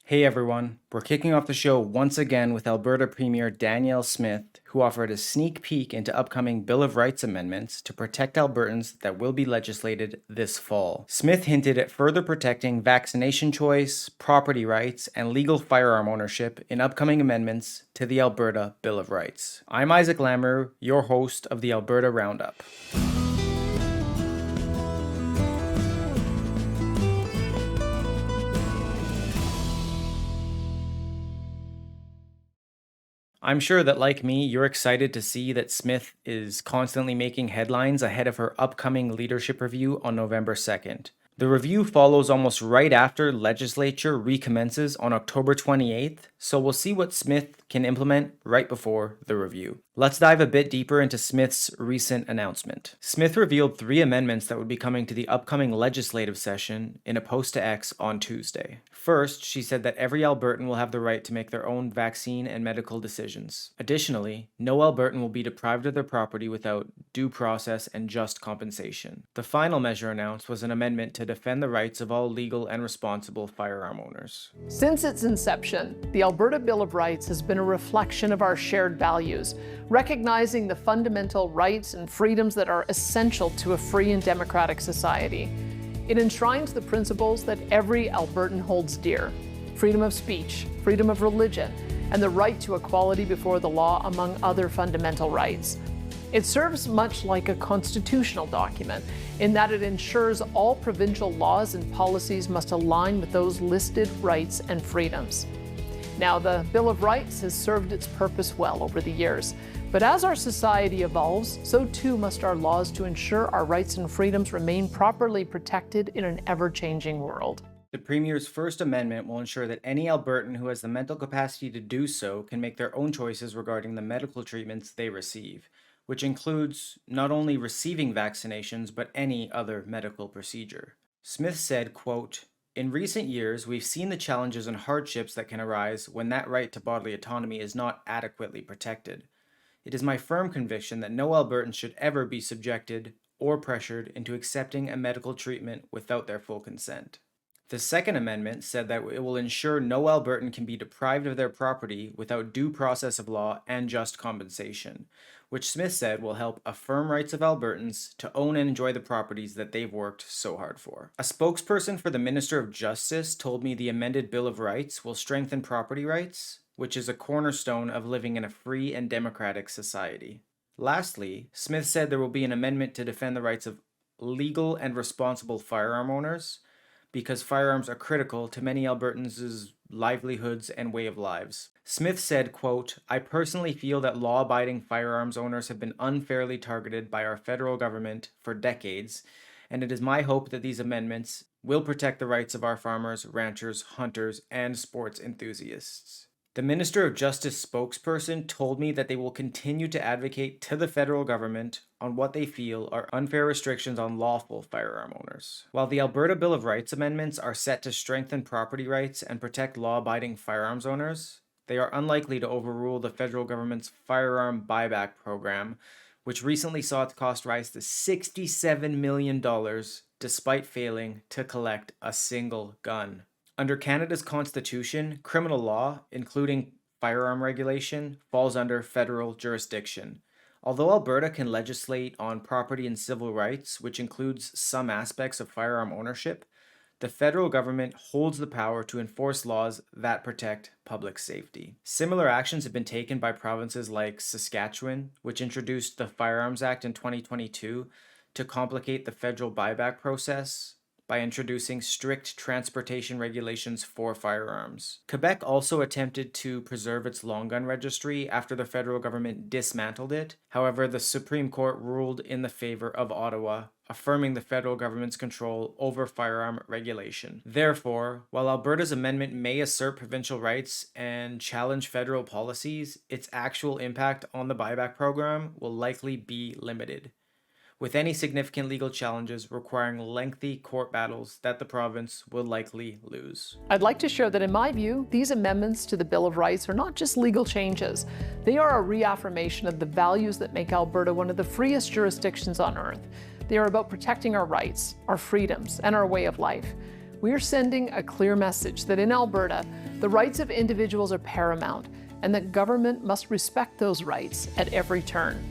Hey everyone, we're kicking off the show once again with Alberta Premier Danielle Smith, who offered a sneak peek into upcoming Bill of Rights amendments to protect Albertans that will be legislated this fall. Smith hinted at further protecting vaccination choice, property rights, and legal firearm ownership in upcoming amendments to the Alberta Bill of Rights. I'm Isaac Lamoureux, your host of the Alberta Roundup. I'm sure that, like me, you're excited to see that Smith is constantly making headlines ahead of her upcoming leadership review on November 2nd. The review follows almost right after legislature recommences on October 28th, so we'll see what Smith can implement right before the review. Let's dive a bit deeper into Smith's recent announcement. Smith revealed 3 amendments that would be coming to the upcoming legislative session in a post to X on Tuesday. First, she said that every Albertan will have the right to make their own vaccine and medical decisions. Additionally, no Albertan will be deprived of their property without due process and just compensation. The final measure announced was an amendment to defend the rights of all legal and responsible firearm owners. Since its inception, the Alberta Bill of Rights has been a reflection of our shared values, recognizing the fundamental rights and freedoms that are essential to a free and democratic society. It enshrines the principles that every Albertan holds dear: freedom of speech, freedom of religion, and the right to equality before the law, among other fundamental rights. It serves much like a constitutional document in that it ensures all provincial laws and policies must align with those listed rights and freedoms. Now, the Bill of Rights has served its purpose well over the years, but as our society evolves, so too must our laws to ensure our rights and freedoms remain properly protected in an ever-changing world. The Premier's first amendment will ensure that any Albertan who has the mental capacity to do so can make their own choices regarding the medical treatments they receive, which includes not only receiving vaccinations, but any other medical procedure. Smith said, quote, "In recent years, we've seen the challenges and hardships that can arise when that right to bodily autonomy is not adequately protected. It is my firm conviction that no Albertan should ever be subjected or pressured into accepting a medical treatment without their full consent." The Second Amendment said that it will ensure no Albertan can be deprived of their property without due process of law and just compensation, which Smith said will help affirm rights of Albertans to own and enjoy the properties that they've worked so hard for. A spokesperson for the Minister of Justice told me the amended Bill of Rights will strengthen property rights, which is a cornerstone of living in a free and democratic society. Lastly, Smith said there will be an amendment to defend the rights of legal and responsible firearm owners, because firearms are critical to many Albertans' livelihoods and way of lives. Smith said, quote, "I personally feel that law-abiding firearms owners have been unfairly targeted by our federal government for decades, and it is my hope that these amendments will protect the rights of our farmers, ranchers, hunters, and sports enthusiasts." The Minister of Justice spokesperson told me that they will continue to advocate to the federal government on what they feel are unfair restrictions on lawful firearm owners. While the Alberta Bill of Rights amendments are set to strengthen property rights and protect law-abiding firearms owners, they are unlikely to overrule the federal government's firearm buyback program, which recently saw its cost rise to $67 million despite failing to collect a single gun. Under Canada's Constitution, criminal law, including firearm regulation, falls under federal jurisdiction. Although Alberta can legislate on property and civil rights, which includes some aspects of firearm ownership, the federal government holds the power to enforce laws that protect public safety. Similar actions have been taken by provinces like Saskatchewan, which introduced the Firearms Act in 2022 to complicate the federal buyback process by introducing strict transportation regulations for firearms. Quebec also attempted to preserve its long gun registry after the federal government dismantled it. However, the Supreme Court ruled in the favor of Ottawa, affirming the federal government's control over firearm regulation. Therefore, while Alberta's amendment may assert provincial rights and challenge federal policies, its actual impact on the buyback program will likely be limited, with any significant legal challenges requiring lengthy court battles that the province will likely lose. I'd like to share that in my view, these amendments to the Bill of Rights are not just legal changes. They are a reaffirmation of the values that make Alberta one of the freest jurisdictions on earth. They are about protecting our rights, our freedoms, and our way of life. We are sending a clear message that in Alberta, The rights of individuals are paramount, and that government must respect those rights at every turn.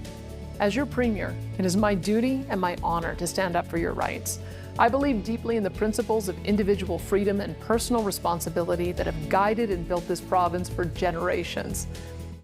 As your Premier, it is my duty and my honor to stand up for your rights. I believe deeply in the principles of individual freedom and personal responsibility that have guided and built this province for generations.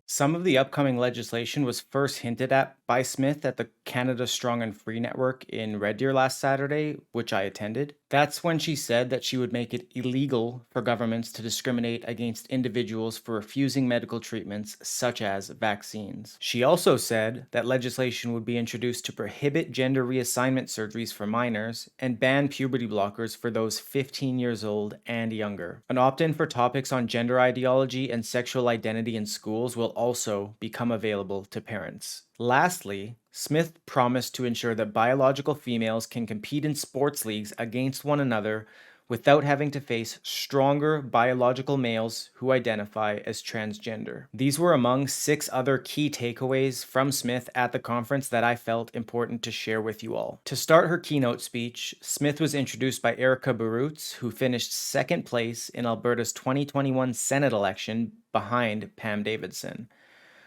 Some of the upcoming legislation was first hinted at by Smith at the Canada Strong and Free Network in Red Deer last Saturday, which I attended. That's when she said that she would make it illegal for governments to discriminate against individuals for refusing medical treatments such as vaccines. She also said that legislation would be introduced to prohibit gender reassignment surgeries for minors and ban puberty blockers for those 15 years old and younger. An opt-in for topics on gender ideology and sexual identity in schools will also become available to parents. Lastly, Smith promised to ensure that biological females can compete in sports leagues against one another without having to face stronger biological males who identify as transgender. These were among 6 other key takeaways from Smith at the conference that I felt important to share with you all. To start her keynote speech, Smith was introduced by Erica Barutz, who finished second place in Alberta's 2021 Senate election behind Pam Davidson.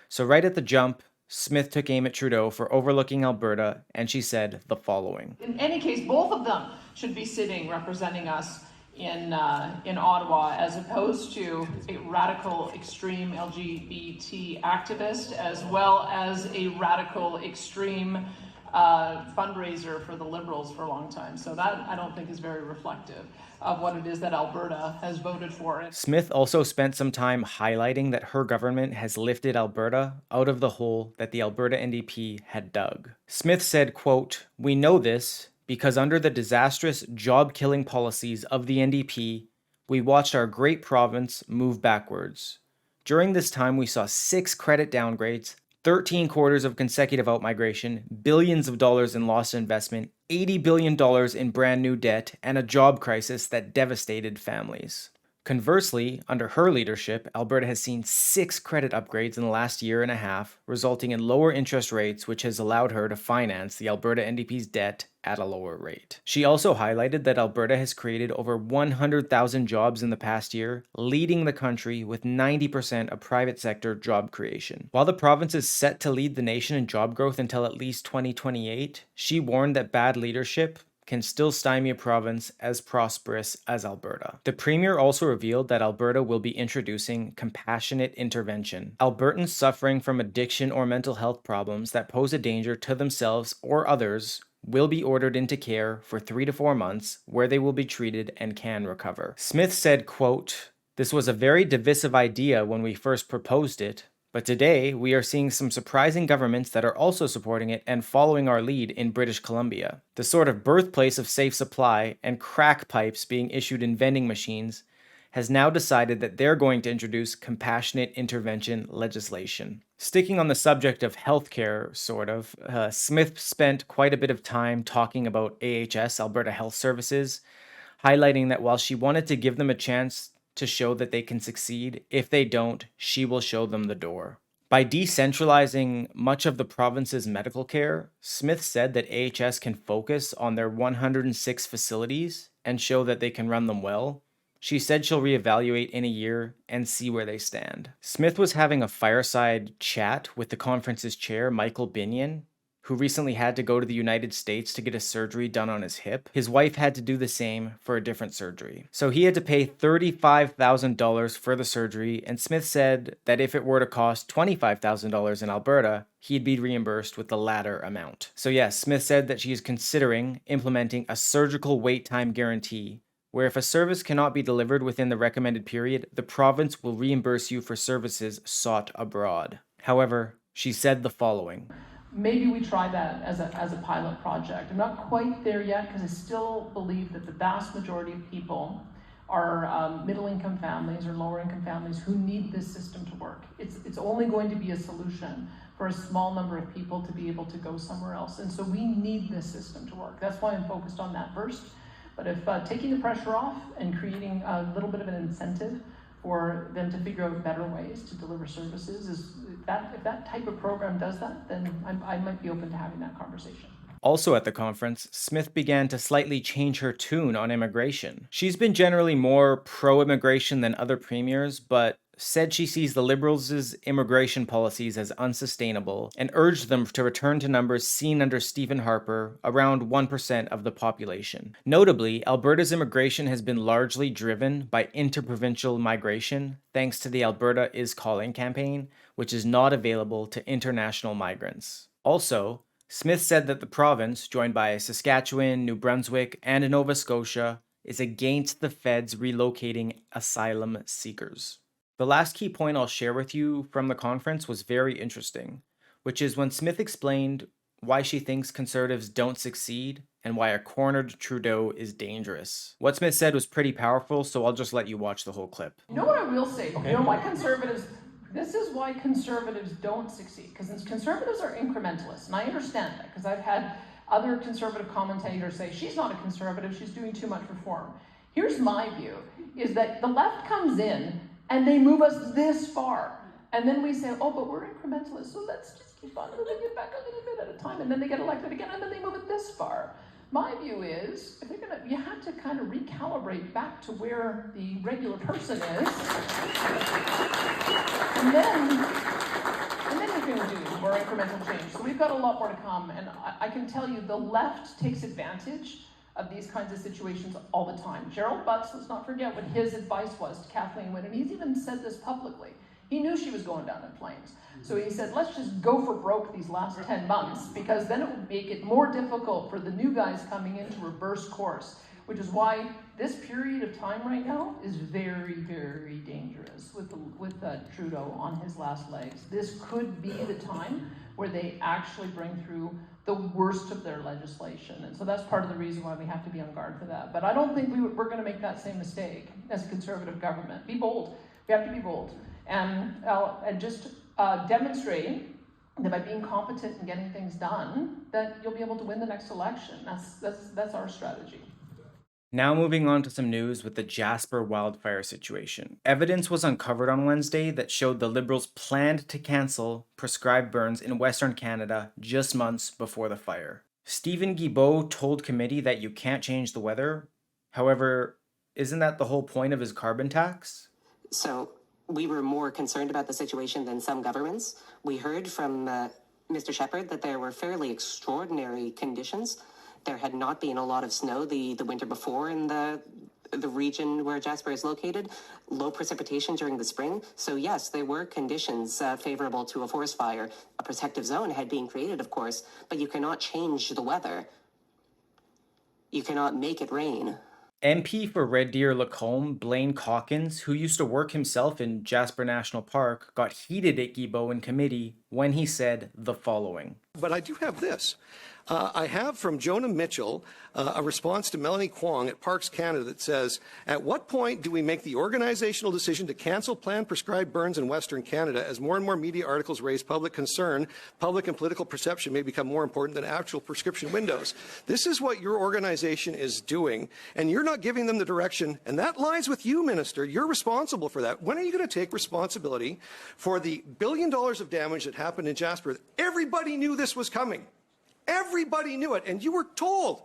So right at the jump, Smith took aim at Trudeau for overlooking Alberta, and she said the following. In any case, both of them should be sitting representing us in Ottawa, as opposed to a radical extreme LGBT activist, as well as a radical extreme fundraiser for the Liberals for a long time. So that, I don't think, is very reflective of what it is that Alberta has voted for. Smith also spent some time highlighting that her government has lifted Alberta out of the hole that the Alberta NDP had dug. Smith said, quote, "We know this because under the disastrous job-killing policies of the NDP, we watched our great province move backwards. During this time, we saw 6 credit downgrades, 13 quarters of consecutive outmigration, billions of dollars in lost investment, $80 billion in brand new debt, and a job crisis that devastated families. Conversely, under her leadership, Alberta has seen 6 credit upgrades in the last year and a half, resulting in lower interest rates, which has allowed her to finance the Alberta NDP's debt at a lower rate." She also highlighted that Alberta has created over 100,000 jobs in the past year, leading the country with 90% of private sector job creation. While the province is set to lead the nation in job growth until at least 2028, she warned that bad leadership can still stymie a province as prosperous as Alberta. The Premier also revealed that Alberta will be introducing compassionate intervention. Albertans suffering from addiction or mental health problems that pose a danger to themselves or others will be ordered into care for 3 to 4 months, where they will be treated and can recover. Smith said, quote, "This was a very divisive idea when we first proposed it, but today we are seeing some surprising governments that are also supporting it and following our lead in British Columbia. The sort of birthplace of safe supply and crack pipes being issued in vending machines has now decided that they're going to introduce compassionate intervention legislation." Sticking on the subject of healthcare, Smith spent quite a bit of time talking about AHS, Alberta Health Services, highlighting that while she wanted to give them a chance to show that they can succeed, if they don't, she will show them the door. By decentralizing much of the province's medical care, Smith said that AHS can focus on their 106 facilities and show that they can run them well. She said she'll reevaluate in a year and see where they stand. Smith was having a fireside chat with the conference's chair, Michael Binion, who recently had to go to the United States to get a surgery done on his hip. His wife had to do the same for a different surgery. So he had to pay $35,000 for the surgery, and Smith said that if it were to cost $25,000 in Alberta, he'd be reimbursed with the latter amount. So yes, Smith said that she is considering implementing a surgical wait time guarantee, where if a service cannot be delivered within the recommended period, the province will reimburse you for services sought abroad. However, she said the following. Maybe we try that as a pilot project. I'm not quite there yet because I still believe that the vast majority of people are middle-income families or lower-income families who need this system to work. It's only going to be a solution for a small number of people to be able to go somewhere else. And so we need this system to work. That's why I'm focused on that first. But if taking the pressure off and creating a little bit of an incentive for them to figure out better ways to deliver services, if that type of program does that, then I might be open to having that conversation. Also at the conference, Smith began to slightly change her tune on immigration. She's been generally more pro-immigration than other premiers, but said she sees the Liberals' immigration policies as unsustainable and urged them to return to numbers seen under Stephen Harper, around 1% of the population. Notably, Alberta's immigration has been largely driven by interprovincial migration, thanks to the Alberta Is Calling campaign, which is not available to international migrants. Also, Smith said that the province, joined by Saskatchewan, New Brunswick, and Nova Scotia, is against the feds relocating asylum seekers. The last key point I'll share with you from the conference was very interesting, which is when Smith explained why she thinks conservatives don't succeed and why a cornered Trudeau is dangerous. What Smith said was pretty powerful, so I'll just let you watch the whole clip. You know what I will say? Okay. You know why conservatives... This is why conservatives don't succeed, because conservatives are incrementalists, and I understand that, because I've had other conservative commentators say, she's not a conservative, she's doing too much reform. Here's my view, is that the left comes in, and they move us this far, and then we say, oh, but we're incrementalists, so let's just keep on moving it back a little bit at a time, and then they get elected again, and then they move it this far. My view is, if they're you have to kind of recalibrate back to where the regular person is, and then you can do more incremental change. So we've got a lot more to come, and I can tell you the left takes advantage of these kinds of situations all the time. Gerald Butts, let's not forget what his advice was to Kathleen Wynne, and he's even said this publicly. He knew she was going down in flames. So he said, let's just go for broke these last 10 months, because then it would make it more difficult for the new guys coming in to reverse course, which is why this period of time right now is very, very dangerous with Trudeau on his last legs. This could be the time where they actually bring through the worst of their legislation. And so that's part of the reason why we have to be on guard for that. But I don't think we're going to make that same mistake as a conservative government. Be bold. We have to be bold. And just demonstrating that by being competent and getting things done, that you'll be able to win the next election. That's our strategy. Now moving on to some news with the Jasper wildfire situation. Evidence was uncovered on Wednesday that showed the Liberals planned to cancel prescribed burns in Western Canada just months before the fire. Steven Guilbeault told committee that you can't change the weather. However, isn't that the whole point of his carbon tax? So we were more concerned about the situation than some governments. We heard from Mr. Shepard that there were fairly extraordinary conditions. There had not been a lot of snow the winter before in the region where Jasper is located, low precipitation during the spring. So yes, there were conditions favorable to a forest fire. A protective zone had been created, of course, but you cannot change the weather. You cannot make it rain. MP for Red Deer Lacombe, Blaine Calkins, who used to work himself in Jasper National Park, got heated at Guilbeault in committee when he said the following. But I do have this. I have from Jonah Mitchell a response to Melanie Kwong at Parks Canada that says, at what point do we make the organizational decision to cancel planned prescribed burns in Western Canada as more and more media articles raise public concern, public and political perception may become more important than actual prescription windows? This is what your organization is doing, and you're not giving them the direction, and that lies with you, Minister. You're responsible for that. When are you going to take responsibility for the $1 billion of damage that happened in Jasper? Everybody knew this was coming. Everybody knew it, and you were told.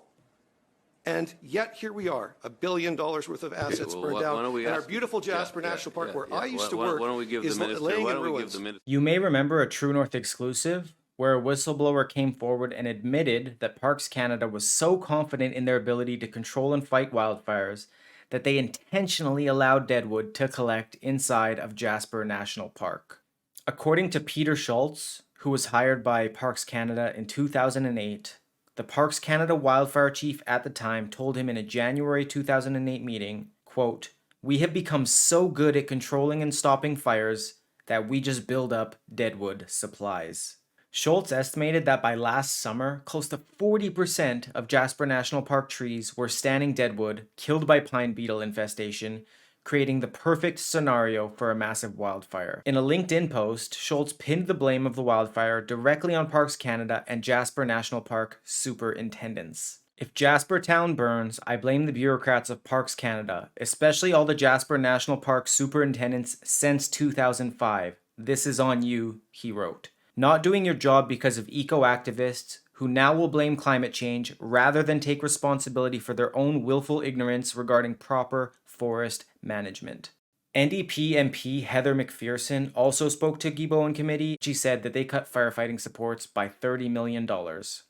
And yet here we are, $1 billion worth of assets burned down, and our beautiful Jasper National Park, where I used to work, is laying in ruins. You may remember a True North exclusive where a whistleblower came forward and admitted that Parks Canada was so confident in their ability to control and fight wildfires that they intentionally allowed deadwood to collect inside of Jasper National Park. According to Peter Schultz, who was hired by Parks Canada in 2008, the Parks Canada wildfire chief at the time told him in a January 2008 meeting, quote, "We have become so good at controlling and stopping fires that we just build up deadwood supplies." Schultz estimated that by last summer, close to 40% of Jasper National Park trees were standing deadwood, killed by pine beetle infestation, creating the perfect scenario for a massive wildfire. In a LinkedIn post, Schultz pinned the blame of the wildfire directly on Parks Canada and Jasper National Park superintendents. If Jasper Town burns, I blame the bureaucrats of Parks Canada, especially all the Jasper National Park superintendents since 2005. This is on you, he wrote. Not doing your job because of eco-activists who now will blame climate change rather than take responsibility for their own willful ignorance regarding proper forest management. NDP MP Heather McPherson also spoke to Guilbeault in committee. She said that they cut firefighting supports by $30 million.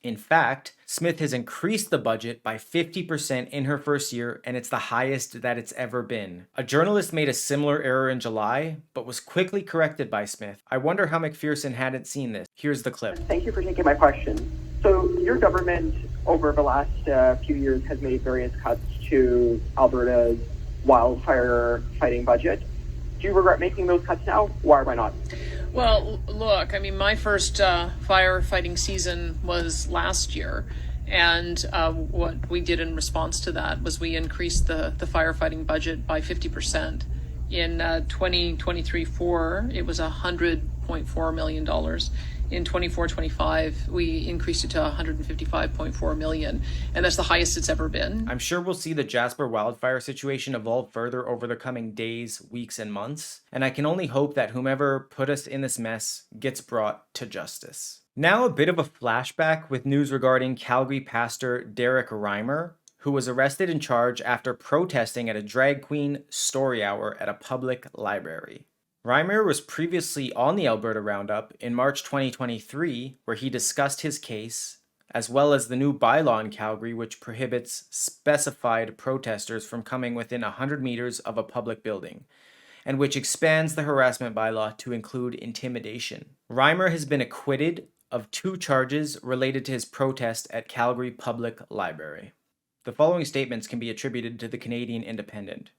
In fact, Smith has increased the budget by 50% in her first year, and it's the highest that it's ever been. A journalist made a similar error in July, but was quickly corrected by Smith. I wonder how McPherson hadn't seen this. Here's the clip. Thank you for taking my question. So your government over the last few years has made various cuts to Alberta's wildfire fighting budget. Do you regret making those cuts now? Why or why not? Well, look, I mean, my first firefighting season was last year. And what we did in response to that was we increased the firefighting budget by 50%. In 2023-4, it was $100.4 million. In 24-25, we increased it to $155.4 million, and that's the highest it's ever been. I'm sure we'll see the Jasper wildfire situation evolve further over the coming days, weeks, and months, and I can only hope that whomever put us in this mess gets brought to justice. Now a bit of a flashback with news regarding Calgary pastor Derek Reimer, who was arrested and charged after protesting at a drag queen story hour at a public library. Reimer was previously on the Alberta Roundup in March 2023, where he discussed his case, as well as the new bylaw in Calgary which prohibits specified protesters from coming within 100 meters of a public building, and which expands the harassment bylaw to include intimidation. Reimer has been acquitted of 2 charges related to his protest at Calgary Public Library. The following statements can be attributed to the Canadian Independent.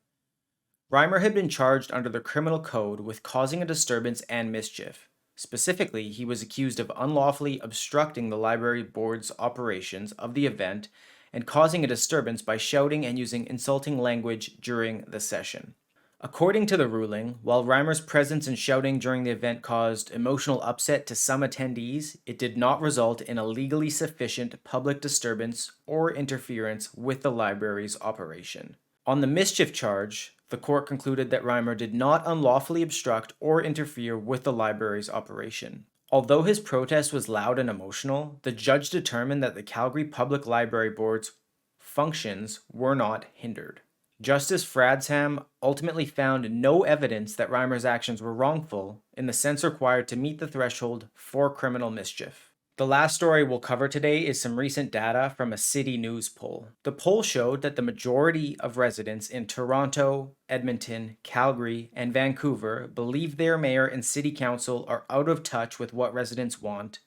Reimer had been charged under the Criminal Code with causing a disturbance and mischief. Specifically, he was accused of unlawfully obstructing the library board's operations of the event and causing a disturbance by shouting and using insulting language during the session. According to the ruling, while Reimer's presence and shouting during the event caused emotional upset to some attendees, it did not result in a legally sufficient public disturbance or interference with the library's operation. On the mischief charge, the court concluded that Reimer did not unlawfully obstruct or interfere with the library's operation. Although his protest was loud and emotional, the judge determined that the Calgary Public Library Board's functions were not hindered. Justice Fradsham ultimately found no evidence that Reimer's actions were wrongful in the sense required to meet the threshold for criminal mischief. The last story we'll cover today is some recent data from a City News poll. The poll showed that the majority of residents in Toronto, Edmonton, Calgary, and Vancouver believe their mayor and city council are out of touch with what residents want.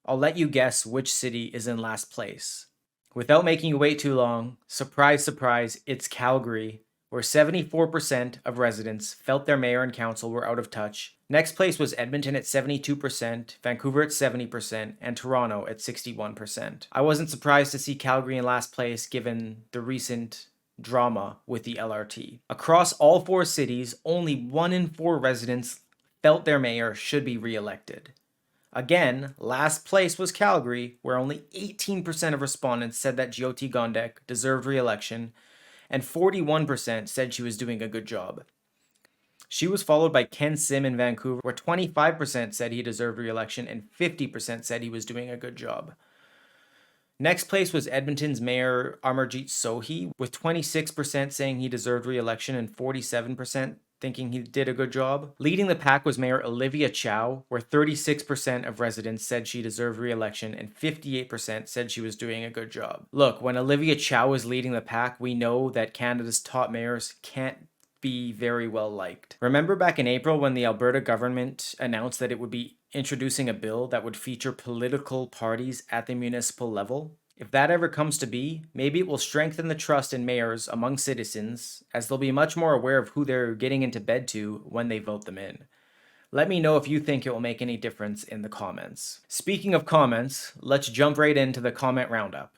I'll let you guess which city is in last place. Without making you wait too long, surprise, surprise, it's Calgary, where 74% of residents felt their mayor and council were out of touch. Next place was Edmonton at 72%, Vancouver at 70%, and Toronto at 61%. I wasn't surprised to see Calgary in last place given the recent drama with the LRT. Across all 4 cities, only 1 in 4 residents felt their mayor should be re-elected. Again, last place was Calgary, where only 18% of respondents said that Jyoti Gondek deserved re-election, and 41% said she was doing a good job. She was followed by Ken Sim in Vancouver, where 25% said he deserved re-election and 50% said he was doing a good job. Next place was Edmonton's Mayor Amarjeet Sohi, with 26% saying he deserved re-election and 47% thinking he did a good job. Leading the pack was Mayor Olivia Chow, where 36% of residents said she deserved re-election and 58% said she was doing a good job. Look, when Olivia Chow is leading the pack, we know that Canada's top mayors can't be very well liked. Remember back in April when the Alberta government announced that it would be introducing a bill that would feature political parties at the municipal level? If that ever comes to be, maybe it will strengthen the trust in mayors among citizens, as they'll be much more aware of who they're getting into bed to when they vote them in. Let me know if you think it will make any difference in the comments. Speaking of comments, let's jump right into the comment roundup.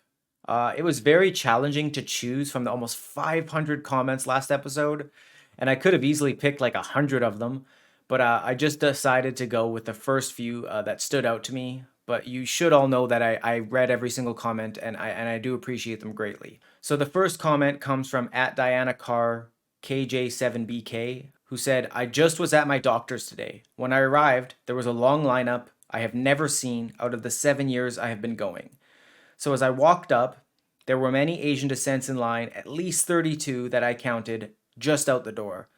It was very challenging to choose from the almost 500 comments last episode, and I could have easily picked like 100 of them, but I just decided to go with the first few that stood out to me. But you should all know that I read every single comment and I do appreciate them greatly. So the first comment comes from @DianaCarr KJ7BK, who said, "I just was at my doctor's today. When I arrived, there was a long lineup I have never seen out of the 7 years I have been going. So as I walked up, there were many Asian descents in line, at least 32 that I counted, just out the door.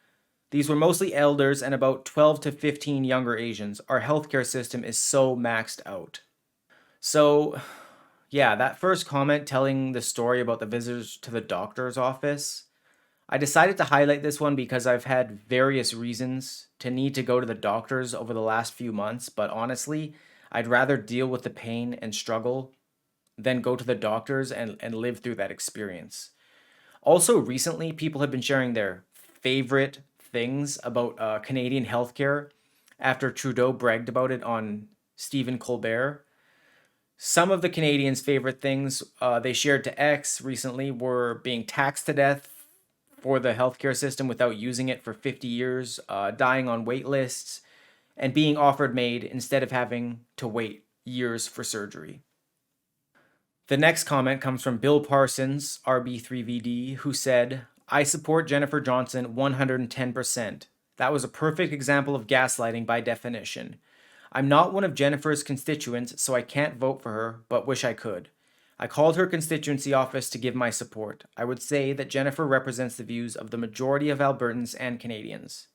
These were mostly elders and about 12 to 15 younger Asians. Our healthcare system is so maxed out. So, yeah, that first comment telling the story about the visitors to the doctor's office, I decided to highlight this one because I've had various reasons to need to go to the doctors over the last few months, but honestly, I'd rather deal with the pain and struggle than go to the doctors and live through that experience. Also, recently, people have been sharing their favorite things about Canadian healthcare after Trudeau bragged about it on Steven Guilbeault. Some of the Canadians' favorite things they shared to X recently were being taxed to death for the healthcare system without using it for 50 years, dying on wait lists, and being offered MAID instead of having to wait years for surgery. The next comment comes from Bill Parsons, RB3VD, who said, I support Jennifer Johnson 110%. That was a perfect example of gaslighting by definition. I'm not one of Jennifer's constituents, so I can't vote for her, but wish I could. I called her constituency office to give my support. I would say that Jennifer represents the views of the majority of Albertans and Canadians.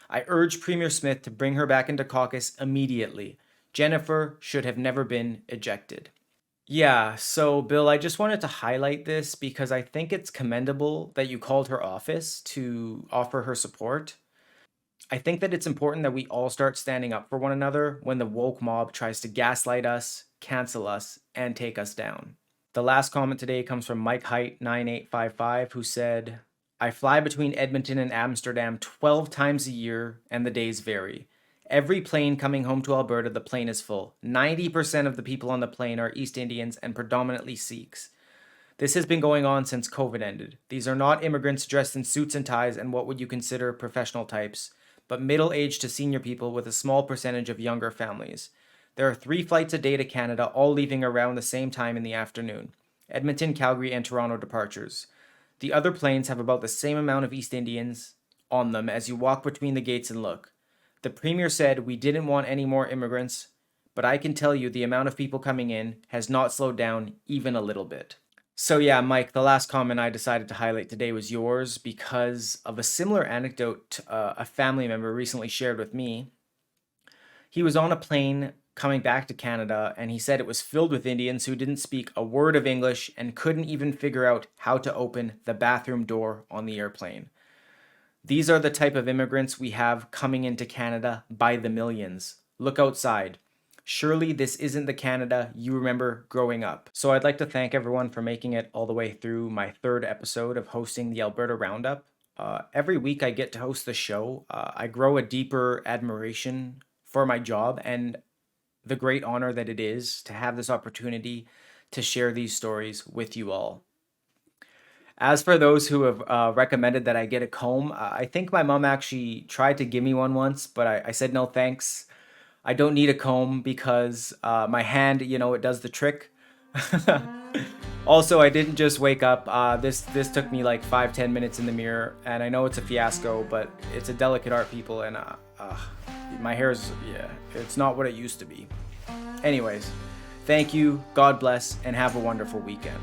I urge Premier Smith to bring her back into caucus immediately. Jennifer should have never been ejected. Yeah, so Bill, I just wanted to highlight this because I think it's commendable that you called her office to offer her support. I think that it's important that we all start standing up for one another when the woke mob tries to gaslight us, cancel us, and take us down. The last comment today comes from Mike Height 9855, who said, I fly between Edmonton and Amsterdam 12 times a year, and the days vary. Every plane coming home to Alberta, the plane is full. 90% of the people on the plane are East Indians and predominantly Sikhs. This has been going on since COVID ended. These are not immigrants dressed in suits and ties and what would you consider professional types, but middle-aged to senior people with a small percentage of younger families. There are 3 flights a day to Canada, all leaving around the same time in the afternoon. Edmonton, Calgary, and Toronto departures. The other planes have about the same amount of East Indians on them as you walk between the gates and look. The Premier said we didn't want any more immigrants, but I can tell you the amount of people coming in has not slowed down even a little bit. So yeah, Mike, the last comment I decided to highlight today was yours because of a similar anecdote a family member recently shared with me. He was on a plane coming back to Canada, and he said it was filled with Indians who didn't speak a word of English and couldn't even figure out how to open the bathroom door on the airplane. These are the type of immigrants we have coming into Canada by the millions. Look outside. Surely this isn't the Canada you remember growing up. So I'd like to thank everyone for making it all the way through my 3rd episode of hosting the Alberta Roundup. Every week I get to host the show. I grow a deeper admiration for my job and the great honor that it is to have this opportunity to share these stories with you all. As for those who have recommended that I get a comb, I think my mom actually tried to give me one once, but I said no thanks. I don't need a comb because my hand, it does the trick. Also, I didn't just wake up. This took me like 5-10 minutes in the mirror, and I know it's a fiasco, but it's a delicate art, people, and my hair's, it's not what it used to be. Anyways, thank you, God bless, and have a wonderful weekend.